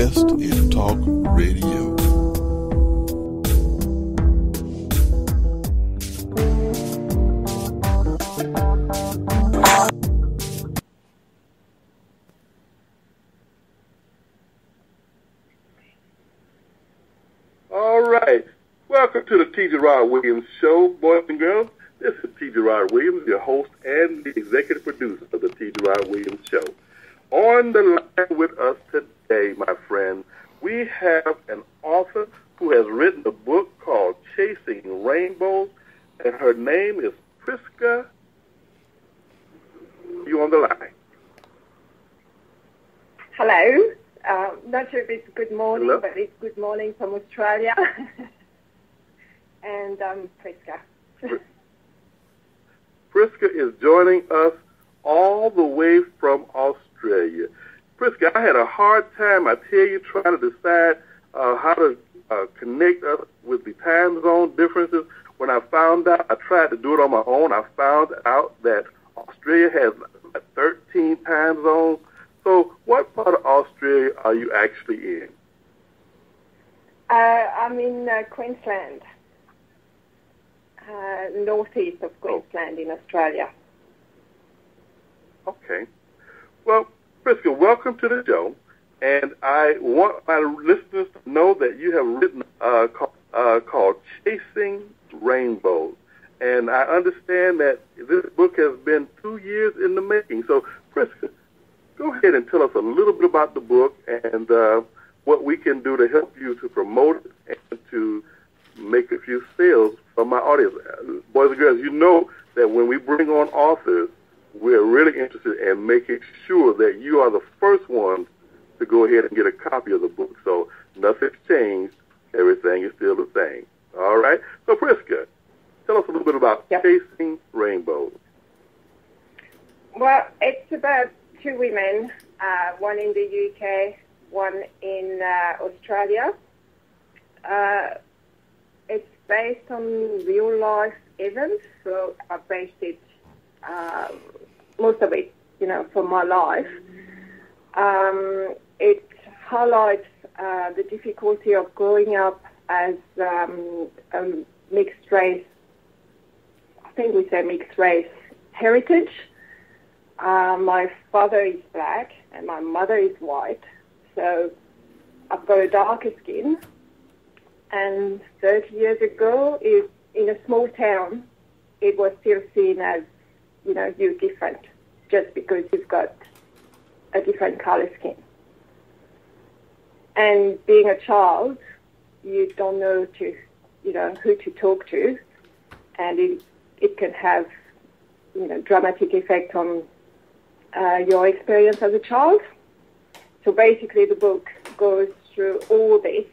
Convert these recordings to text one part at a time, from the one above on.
best in talk radio. All right. Welcome to the T. Gerard Williams Show, boys and girls. This is T. Gerard Williams, your host and the executive producer of the T. Gerard Williams Show. On the line with us today, my friend, we have an author who has written a book called Chasing Rainbows, and her name is Prisqua. You on the line? Hello. Not sure if it's good morning, Hello? but it's good morning from Australia. And Prisqua. Prisqua is joining us all the way from Australia. Prisqua, I had a hard time, I tell you, trying to decide how to connect us with the time zone differences. When I found out, I tried to do it on my own. I found out that Australia has 13 time zones. So what part of Australia are you actually in? I'm in Queensland, northeast of Queensland in Australia. Okay. Well, Prisqua, welcome to the show. And I want my listeners to know that you have written called Chasing Rainbows. And I understand that this book has been 2 years in the making. So, Prisqua, go ahead and tell us a little bit about the book and what we can do to help you to promote it and to make a few sales from my audience. Boys and girls, you know that when we bring on authors, we're really interested in making sure that you are the first ones to go ahead and get a copy of the book. So nothing's changed. Everything is still the same. All right? So, Prisqua, tell us a little bit about Chasing Rainbows. Well, it's about two women, one in the UK, one in Australia. It's based on real-life events, so I based it, most of it, from my life. It highlights the difficulty of growing up as a mixed race, I think we say mixed race heritage. My father is black and my mother is white, so I've got a darker skin. And 30 years ago, in a small town, it was still seen as, you're different just because you've got a different color skin. And being a child, you don't know who to talk to, and it can have, dramatic effect on your experience as a child. So basically the book goes through all these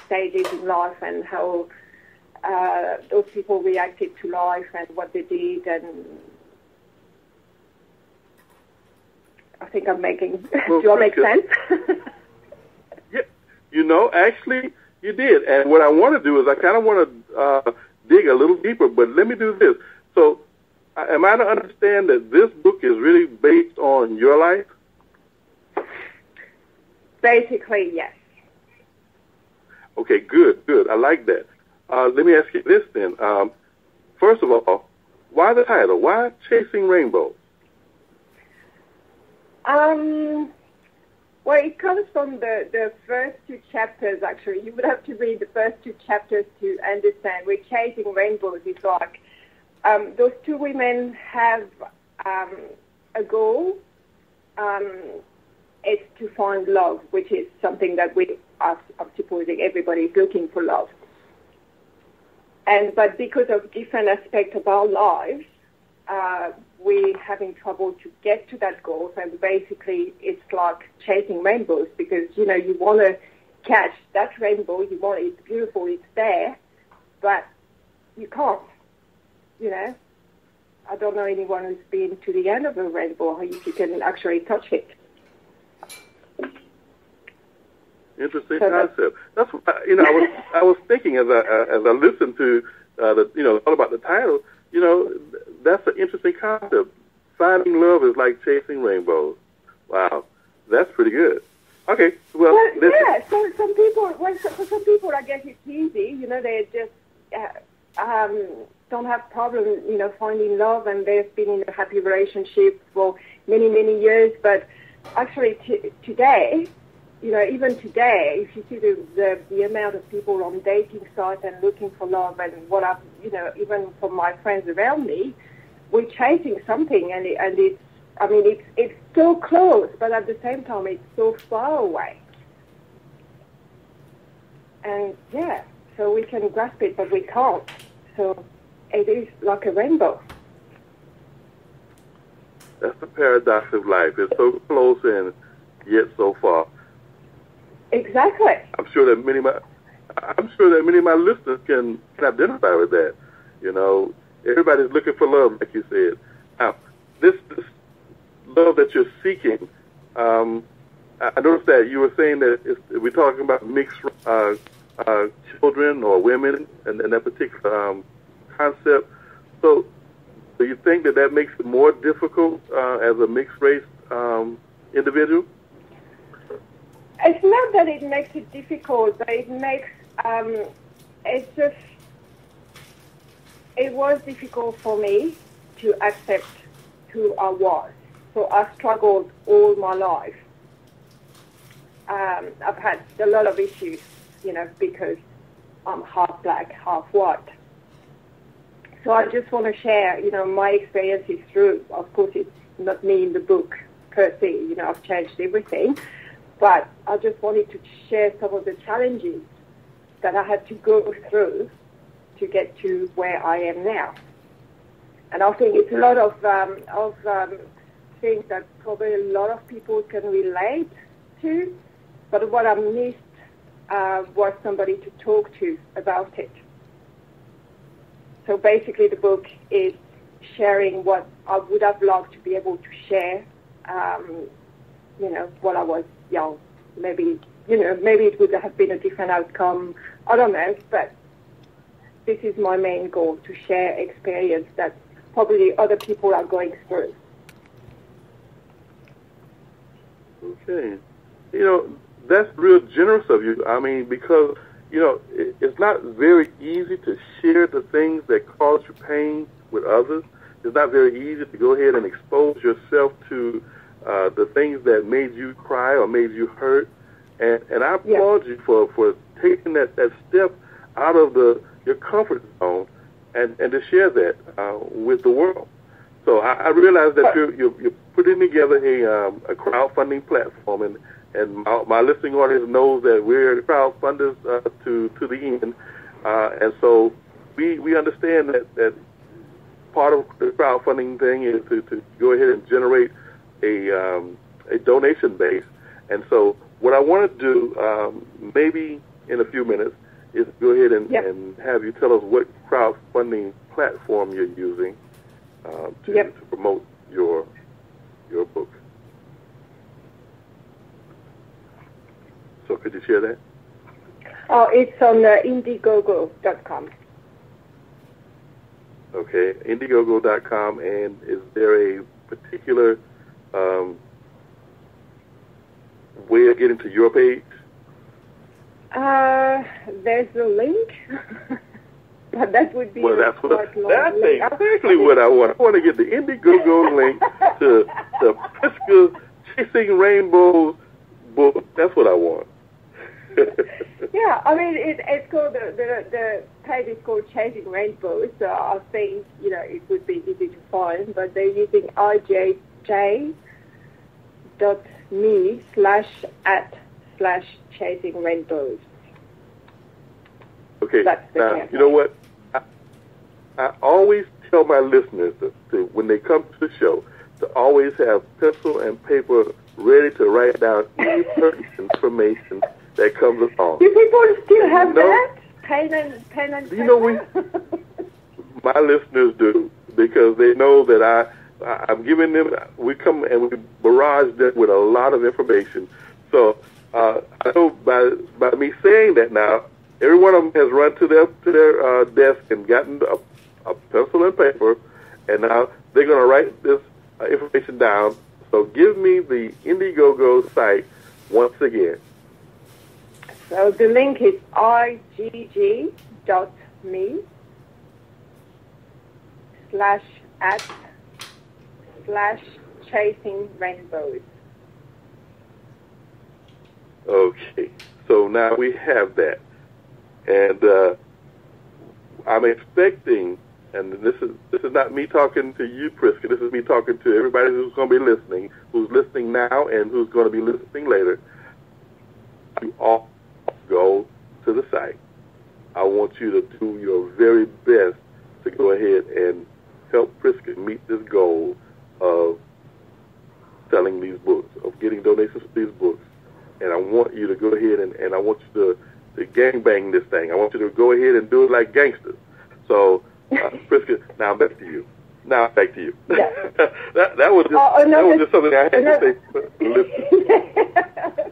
stages in life and how those people reacted to life and what they did, and I think I'm making, do I make sense? Yeah, actually you did. And what I want to do is I kind of want to dig a little deeper, but let me do this. So am I to understand that this book is really based on your life? Basically, yes. Okay, good. I like that. Let me ask you this then. First of all, why the title? Why Chasing Rainbows? Well, it comes from the first two chapters, actually. You would have to read the first two chapters to understand. We're chasing rainbows. It's like those two women have a goal. It's to find love, which is something that I'm supposing everybody is looking for love. But because of different aspects of our lives, we're having trouble to get to that goal. And basically, it's like chasing rainbows because, you want to catch that rainbow. It's beautiful, it's there, but you can't, I don't know anyone who's been to the end of a rainbow, if you can actually touch it. Interesting concept. That's what, I was thinking as I listened to all about the title. That's an interesting concept. Finding love is like chasing rainbows. Wow, that's pretty good. Okay. Well, yeah. So some people, for some people, I guess it's easy. You know, they just don't have problem, you know, finding love, and they've been in a happy relationship for many, many years. But actually, today, you know, even today, if you see the amount of people on dating sites and looking for love, and what I've, you know, even from my friends around me, we're chasing something, and it's, I mean, it's so close, but at the same time, it's so far away. And yeah, so we can grasp it, but we can't. So it is like a rainbow. That's the paradox of life. It's so close and yet so far. Exactly. I'm sure that many of my listeners can identify with that. You know, everybody's looking for love, like you said. Now, this love that you're seeking, I noticed that you were saying that we're talking about mixed children or women and that particular concept. So do you think that makes it more difficult as a mixed race individual? It's not that it makes it difficult, but it makes, it was difficult for me to accept who I was. So I struggled all my life. I've had a lot of issues, you know, because I'm half black, half white. So I just want to share, you know, my experiences through. Of course, it's not me in the book per se. You know, I've changed everything. But I just wanted to share some of the challenges that I had to go through to get to where I am now. And I think it's a lot of things that probably a lot of people can relate to. But what I missed was somebody to talk to about it. So basically the book is sharing what I would have loved to be able to share, you know, while I was young. Maybe, you know, maybe it would have been a different outcome. I don't know, but this is my main goal, to share experience that probably other people are going through. Okay. You know, that's real generous of you. I mean, because, you know, it's not very easy to share the things that cause you pain with others. It's not very easy to go ahead and expose yourself to the things that made you cry or made you hurt. And I applaud you for taking that step out of your comfort zone and to share that with the world. So I realize that you're putting together a crowdfunding platform, and my listening audience knows that we're crowdfunders to the end, and so we understand that part of the crowdfunding thing is to go ahead and generate a donation base. And so what I want to do, maybe in a few minutes, is go ahead and have you tell us what crowdfunding platform you're using to promote your book. So could you share that? Oh, it's on Indiegogo.com. Okay, Indiegogo.com. And is there a particular way of getting to your page? There's a link. But that would be that's exactly what I want. I want to get the Indiegogo link to Prisqua Chasing Rainbows book. That's what I want. Yeah, I mean, it's called, the page is called Chasing Rainbows, so I think, you know, it would be easy to find, but they're using ijj.me/@/Chasing Rainbows. Okay, now, you know what? I always tell my listeners to, when they come to the show, to always have pencil and paper ready to write down any certain information that comes along. Do people still have that? Pen and paper? You know, my listeners do, because they know that I'm giving them, we come and we barrage them with a lot of information. So I know by me saying that now, every one of them has run to their desk and gotten a pencil and paper, and now they're going to write this information down. So give me the Indiegogo site once again. So the link is igg.me/@/chasing rainbows. Okay, so now we have that, and I'm expecting, and this is not me talking to you, Prisqua. This is me talking to everybody who's going to be listening, who's listening now, and who's going to be listening later. You all go to the site. I want you to do your very best to go ahead and help Prisqua meet this goal of selling these books, of getting donations for these books. And I want you to go ahead and I want you to gangbang this thing. I want you to go ahead and do it like gangsters. So, Prisqua, now back to you. Yeah. that was just something I had to say.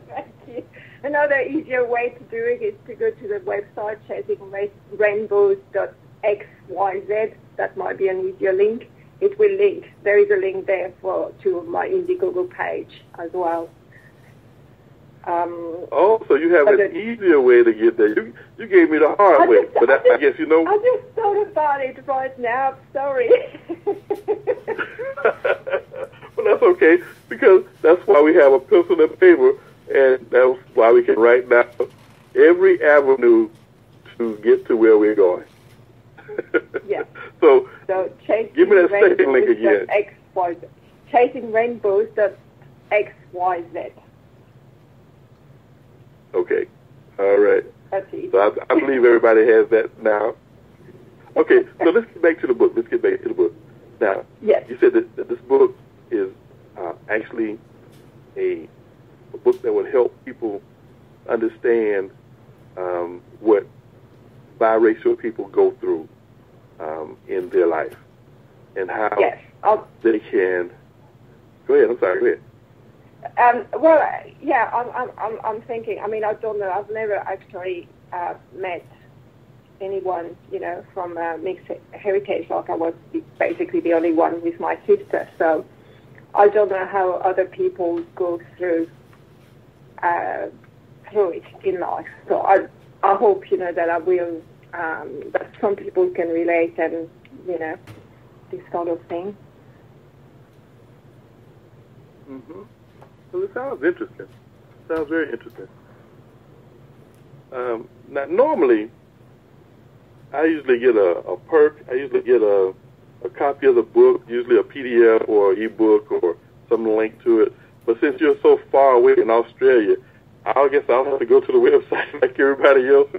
Thank you. Another easier way to do it is to go to the website chasingrainbows.xyz. That might be an easier link. It will link. There is a link there to my Indiegogo page as well. So you have an easier way to get there. You gave me the hard way, but I guess you know. I just thought about it right now. Sorry. Well, that's okay, because that's why we have a pencil and paper, and that's why we can write down every avenue to get to where we're going. Yeah. So give me that second link again. Chasingrainbows.xyz. Okay. All right. That's easy. So I believe everybody has that now. Okay, so let's get back to the book. Now, yes. You said that this book is actually a book that would help people understand what biracial people go through in their life and how they can. Go ahead. I'm sorry. Go ahead. I'm thinking. I mean, I don't know. I've never actually met anyone, from mixed heritage. Like I was basically the only one with my sister. So I don't know how other people go through it in life. So I hope that I will. That some people can relate and this sort of thing. Mm-hmm. Well, it sounds interesting. Sounds very interesting. Now, normally, I usually get a perk. I usually get a copy of the book, usually a PDF or ebook or some link to it. But since you're so far away in Australia, I guess I'll have to go to the website like everybody else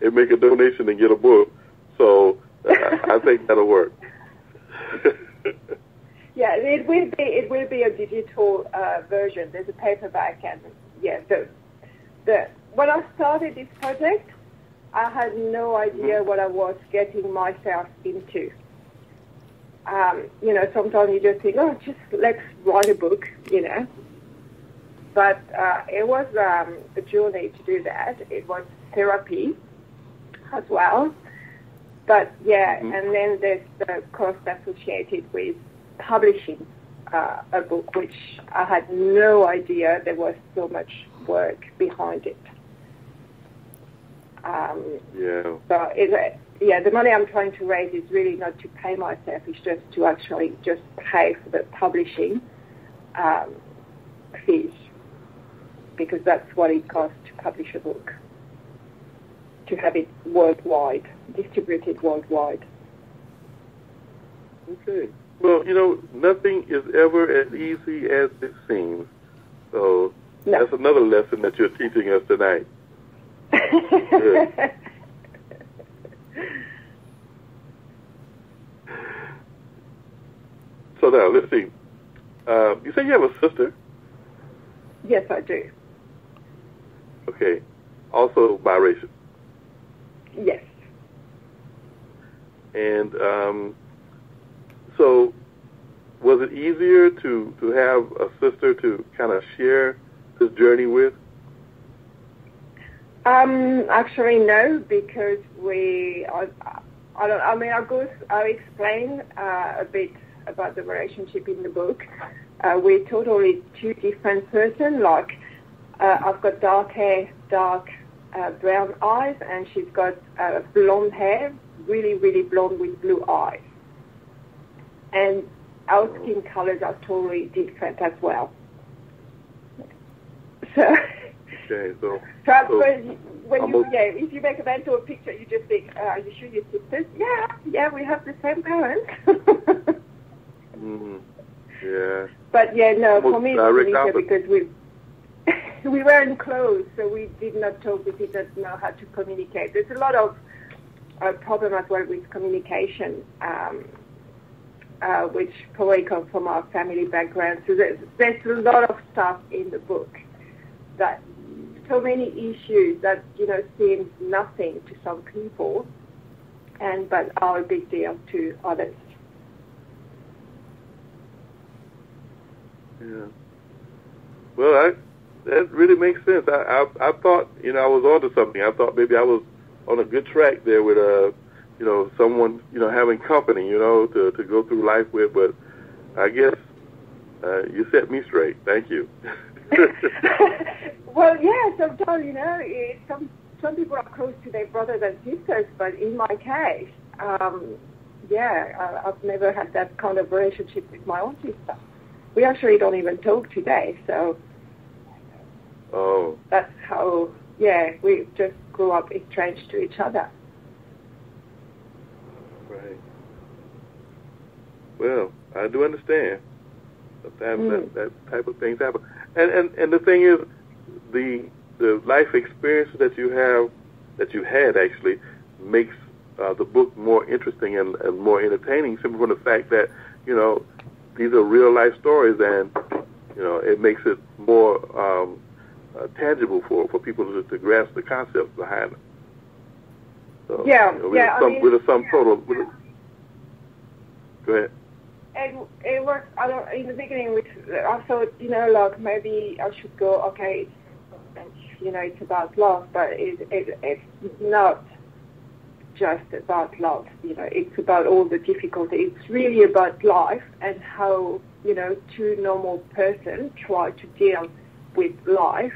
and make a donation and get a book. So I think that'll work. Yeah, it will be a digital version. There's a paperback, and when I started this project, I had no idea what I was getting myself into. Sometimes you just think, just let's write a book, But it was a journey to do that. It was therapy as well. But and then there's the cost associated with publishing a book, which I had no idea there was so much work behind it. So the money I'm trying to raise is really not to pay myself. It's just to actually just pay for the publishing fees, because that's what it costs to publish a book, to have it worldwide, distributed worldwide. Okay. Well, nothing is ever as easy as it seems. So that's another lesson that you're teaching us tonight. Good. So now, let's see. You say you have a sister? Yes, I do. Okay. Also biracial? Yes. And so was it easier to have a sister to kind of share this journey with? Actually, no, because I'll explain a bit about the relationship in the book. We're totally two different persons. Like, I've got dark hair, dark brown eyes, and she's got blonde hair, really, really blonde with blue eyes. And our skin colors are totally different as well. So, okay, so if you make a mental picture, you just think, are you sure you're sisters? Yeah, we have the same parents. Yeah. But yeah, no, for me it was easier because we weren't close, so we did not talk, we did not know how to communicate. There's a lot of problem as well with communication, which probably comes from our family background. So there's a lot of stuff in the book that so many issues that seem nothing to some people, but are a big deal to others. Yeah. Well, that really makes sense. I thought I was onto something. I thought maybe I was on a good track there with someone having company to go through life with. But I guess you set me straight. Thank you. Well, yeah, sometimes, some people are close to their brothers and sisters, but in my case, I've never had that kind of relationship with my own sister. We actually don't even talk today, so that's how, we just grew up estranged to each other. Right. Well, I do understand. Sometimes that type of things happen. And the thing is, the life experience that you had actually makes the book more interesting and more entertaining, simply from the fact that these are real life stories, and it makes it more tangible for people to grasp the concepts behind them. So, with some total. Go ahead. And it was, in the beginning, I thought, maybe I should go, okay, it's about love, but it's not just about love. It's about all the difficulty. It's really about life and how, two normal persons try to deal with life.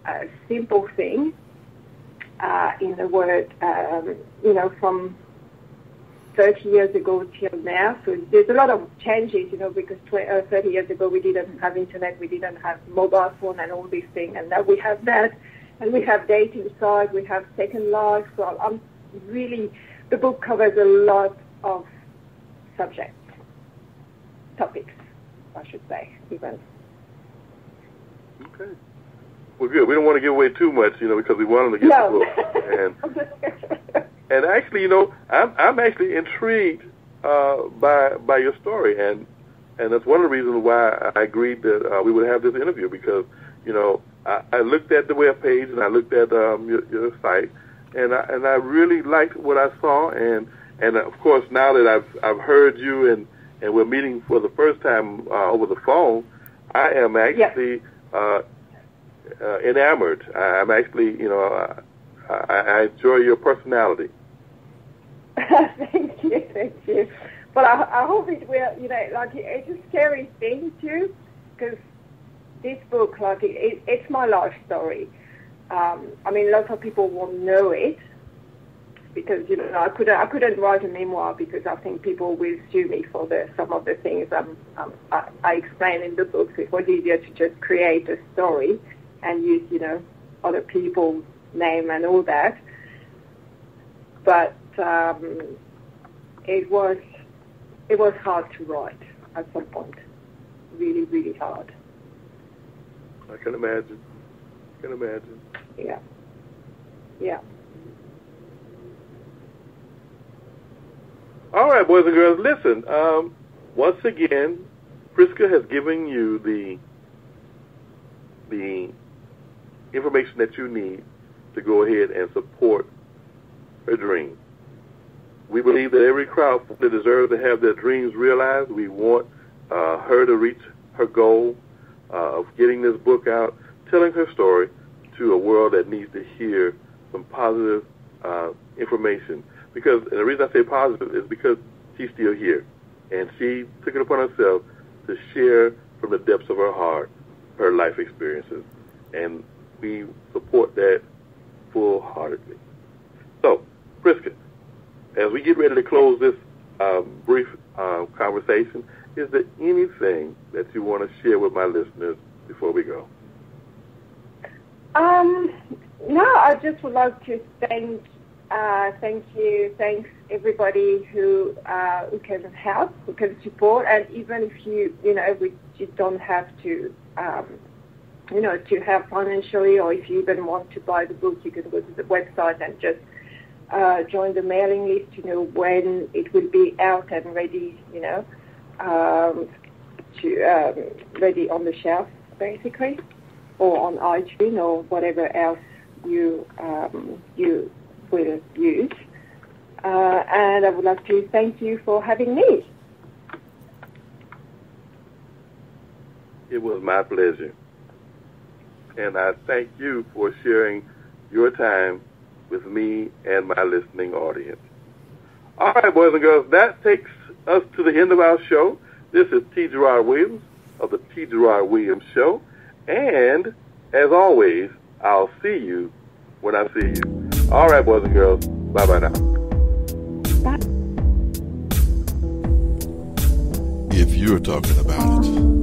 A simple thing, in the word, from 30 years ago till now. So there's a lot of changes, because 30 years ago we didn't have internet, we didn't have mobile phone and all these things, and now we have that, and we have dating sites, we have Second Life. So the book covers a lot of topics, I should say, even. Okay. Well, good. We don't want to give away too much, because we want them to get the book. And actually, I'm actually intrigued by your story, and that's one of the reasons why I agreed that we would have this interview, because I looked at the web page and I looked at your site, and I really liked what I saw, and of course now that I've heard you and we're meeting for the first time over the phone, I am actually enamored. I'm actually I enjoy your personality. Thank you. But I hope it will, it's a scary thing too, because this book, it's my life story. Lots of people won't know it, because, I couldn't write a memoir, because I think people will sue me for some of the things I explain in the book. So it was easier to just create a story and use, other people's name and all that. But it was hard to write at some point. Really, really hard. I can imagine. Yeah. All right, boys and girls, listen. Once again, Prisqua has given you the information that you need to go ahead and support her dream. We believe that every crowdfunder deserves to have their dreams realized. We want her to reach her goal of getting this book out, telling her story to a world that needs to hear some positive information. And the reason I say positive is because she's still here, and she took it upon herself to share from the depths of her heart her life experiences. and we support that full-heartedly. So, Prisqua, as we get ready to close this brief conversation, is there anything that you want to share with my listeners before we go? No, I just would like to thank everybody who can help, who can support, and even if you don't have to, to help financially, or if you even want to buy the book, you can go to the website and just join the mailing list to know when it will be out and ready, ready on the shelf, basically, or on iTunes or whatever else you will use. And I would like to thank you for having me. It was my pleasure. And I thank you for sharing your time with me and my listening audience. All right, boys and girls, that takes us to the end of our show. This is T. Gerard Williams of the T. Gerard Williams Show. And, as always, I'll see you when I see you. All right, boys and girls, bye-bye now. Bye. If you're talking about it.